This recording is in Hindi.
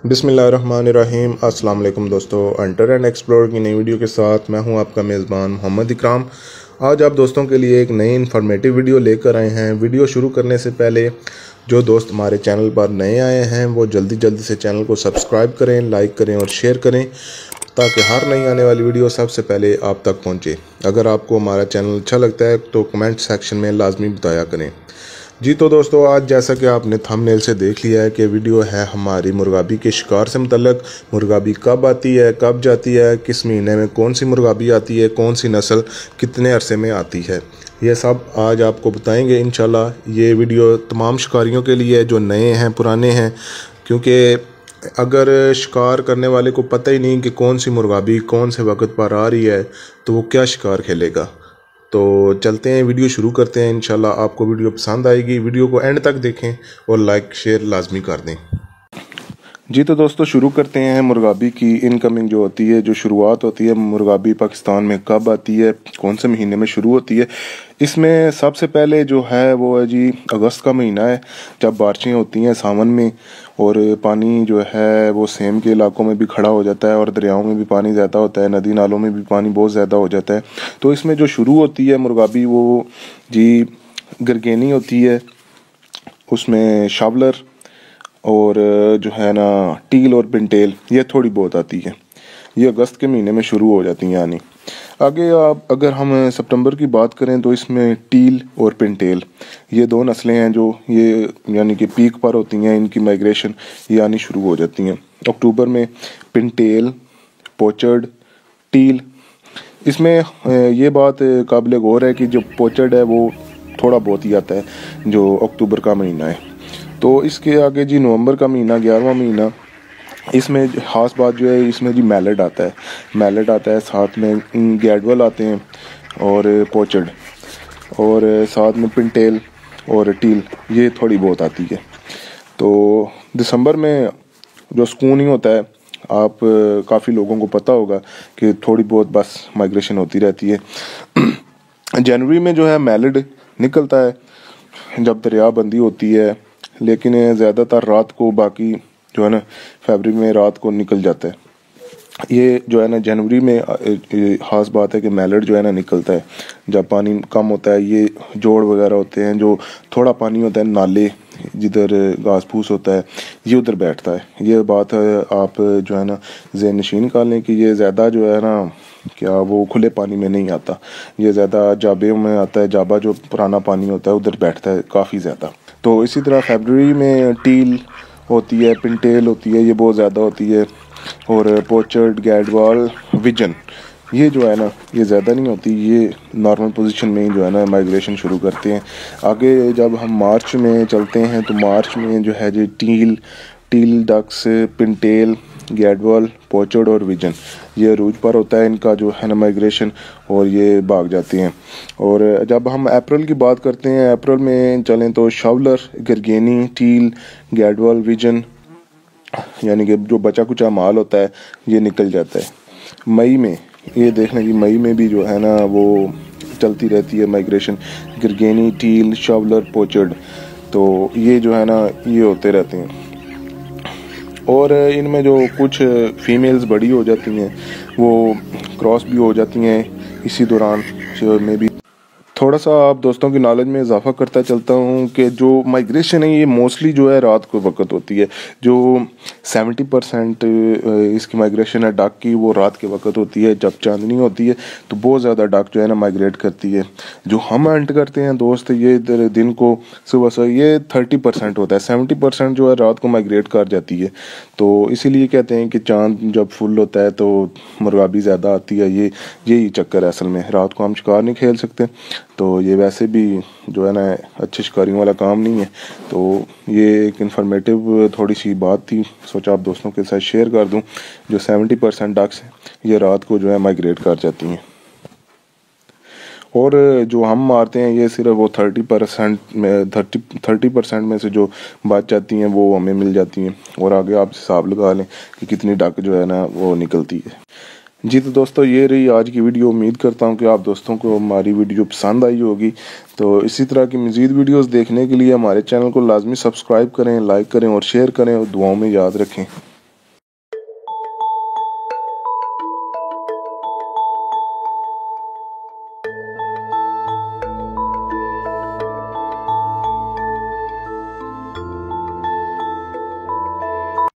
बिस्मिल्लाहिर्रहमानिर्रहीम। अस्सलाम वालेकुम दोस्तों, हंटर एंड एक्सप्लोरर की नई वीडियो के साथ मैं हूं आपका मेज़बान मोहम्मद इकराम। आज आप दोस्तों के लिए एक नई इन्फॉर्मेटिव वीडियो लेकर आए हैं। वीडियो शुरू करने से पहले जो दोस्त हमारे चैनल पर नए आए हैं वो जल्दी से चैनल को सब्सक्राइब करें, लाइक करें और शेयर करें ताकि हर नई आने वाली वीडियो सबसे पहले आप तक पहुँचे। अगर आपको हमारा चैनल अच्छा लगता है तो कमेंट सेक्शन में लाजमी बताया करें। जी तो दोस्तों, आज जैसा कि आपने थंबनेल से देख लिया है कि वीडियो है हमारी मुर्गाबी के शिकार से मुतल्लक। मुर्गाबी कब आती है, कब जाती है, किस महीने में कौन सी मुर्गाबी आती है, कौन सी नस्ल कितने अरसे में आती है, ये सब आज आपको बताएंगे इंशाल्लाह। ये वीडियो तमाम शिकारियों के लिए है जो नए हैं, पुराने हैं, क्योंकि अगर शिकार करने वाले को पता ही नहीं कि कौन सी मुर्गाबी कौन से वक्त पर आ रही है तो वो क्या शिकार खेलेगा। तो चलते हैं, वीडियो शुरू करते हैं। इंशाल्लाह आपको वीडियो पसंद आएगी। वीडियो को एंड तक देखें और लाइक शेयर लाजमी कर दें। जी तो दोस्तों, शुरू करते हैं। मुर्गाबी की इनकमिंग जो होती है, जो शुरुआत होती है मुर्गाबी पाकिस्तान में कब आती है, कौन से महीने में शुरू होती है। इसमें सबसे पहले जो है वो है जी अगस्त का महीना है, जब बारिशें होती हैं सावन में और पानी जो है वो सेम के इलाकों में भी खड़ा हो जाता है और दरियाओं में भी पानी ज़्यादा होता है, नदी नालों में भी पानी बहुत ज़्यादा हो जाता है। तो इसमें जो शुरू होती है मुर्गाबी वो जी गरगेनी होती है, उसमें शावलर और जो है ना टील और पिंटेल ये थोड़ी बहुत आती है। ये अगस्त के महीने में शुरू हो जाती हैं। यानी आगे आप अगर हम सितंबर की बात करें तो इसमें टील और पिंटेल ये दो नस्लें हैं जो ये यानी कि पीक पर होती हैं, इनकी माइग्रेशन ये आनी शुरू हो जाती हैं। अक्टूबर में पिंटेल, पोचर्ड, टील। इसमें ये बात काबिल गौर है कि जो पोचर्ड है वो थोड़ा बहुत ही आता है जो अक्टूबर का महीना है। तो इसके आगे जी नवंबर का महीना, 11वां महीना, इसमें ख़ास बात जो है इसमें जी मैलेट आता है। मैलेट आता है, साथ में गैडवल आते हैं और पोचर्ड, और साथ में पिंटेल और टील ये थोड़ी बहुत आती है। तो दिसंबर में जो सुकून ही होता है, आप काफ़ी लोगों को पता होगा कि थोड़ी बहुत बस माइग्रेशन होती रहती है। जनवरी में जो है मैलेट निकलता है जब दरिया बंदी होती है, लेकिन ज़्यादातर रात को, बाकी जो है ना फरवरी में रात को निकल जाता है। ये जो है ना जनवरी में ख़ास बात है कि मैलेट जो है ना निकलता है जब पानी कम होता है। ये जोड़ वगैरह होते हैं, जो थोड़ा पानी होता है, नाले जिधर घास फूस होता है ये उधर बैठता है। ये बात है आप जो है ना ज़हन नशीन कर लें कि ये ज़्यादा जो है ना क्या वो खुले पानी में नहीं आता, ये ज़्यादा जाबे में आता है। जाबा जो पुराना पानी होता है उधर बैठता है काफ़ी ज़्यादा। तो इसी तरह फरवरी में टील होती है, पिंटेल होती है, ये बहुत ज़्यादा होती है, और पोचर्ड, गैडवाल, विजन ये जो है ना ये ज़्यादा नहीं होती। ये नॉर्मल पोजीशन में ही जो है ना माइग्रेशन शुरू करते हैं। आगे जब हम मार्च में चलते हैं तो मार्च में जो है जी till ducks, pintail, gadwall, pochard और विजन ये अरूज पर होता है इनका जो है ना माइग्रेशन, और ये भाग जाते हैं। और जब हम अप्रैल की बात करते हैं, अप्रैल में चलें तो शावलर, गरगेनी, टील, गैडवाल, विजन यानी कि जो बचा कुचा माल होता है ये निकल जाता है। मई में ये देखना कि मई में भी जो है ना वो चलती रहती है माइग्रेशन, गरगेनी, टील, शावलर, पोचर्ड। तो ये जो है ना ये होते रहते हैं। और इनमें जो कुछ फीमेल्स बड़ी हो जाती हैं वो क्रॉस भी हो जाती हैं इसी दौरान में भी। थोड़ा सा आप दोस्तों की नॉलेज में इजाफा करता चलता हूँ कि जो माइग्रेशन है ये मोस्टली जो है रात को वक्त होती है। जो 70% इसकी माइग्रेशन है डक की वो रात के वक्त होती है। जब चांदनी होती है तो बहुत ज़्यादा डक जो है ना माइग्रेट करती है। जो हम हंट करते हैं दोस्त ये इधर दिन को सुबह ये 30% होता है, 70% जो है रात को माइग्रेट कर जाती है। तो इसीलिए कहते हैं कि चांद जब फुल होता है तो मुर्गाबी ज़्यादा आती है। यही चक्कर है असल में। रात को हम शिकार नहीं खेल सकते, तो ये वैसे भी जो है ना अच्छे शिकारियों वाला काम नहीं है। तो ये एक इन्फॉर्मेटिव थोड़ी सी बात थी, सोचा आप दोस्तों के साथ शेयर कर दूं। जो 70% डक्स हैं ये रात को जो है माइग्रेट कर जाती हैं, और जो हम मारते हैं ये सिर्फ वो 30% में से जो बच जाती हैं वो हमें मिल जाती हैं। और आगे आप हिसाब लगा लें कि कितनी डक जो है ना वो निकलती है। जी तो दोस्तों, ये रही आज की वीडियो। उम्मीद करता हूँ कि आप दोस्तों को हमारी वीडियो पसंद आई होगी। तो इसी तरह की मज़ीद वीडियोस देखने के लिए हमारे चैनल को लाजमी सब्सक्राइब करें, लाइक करें और शेयर करें, और दुआओं में याद रखें।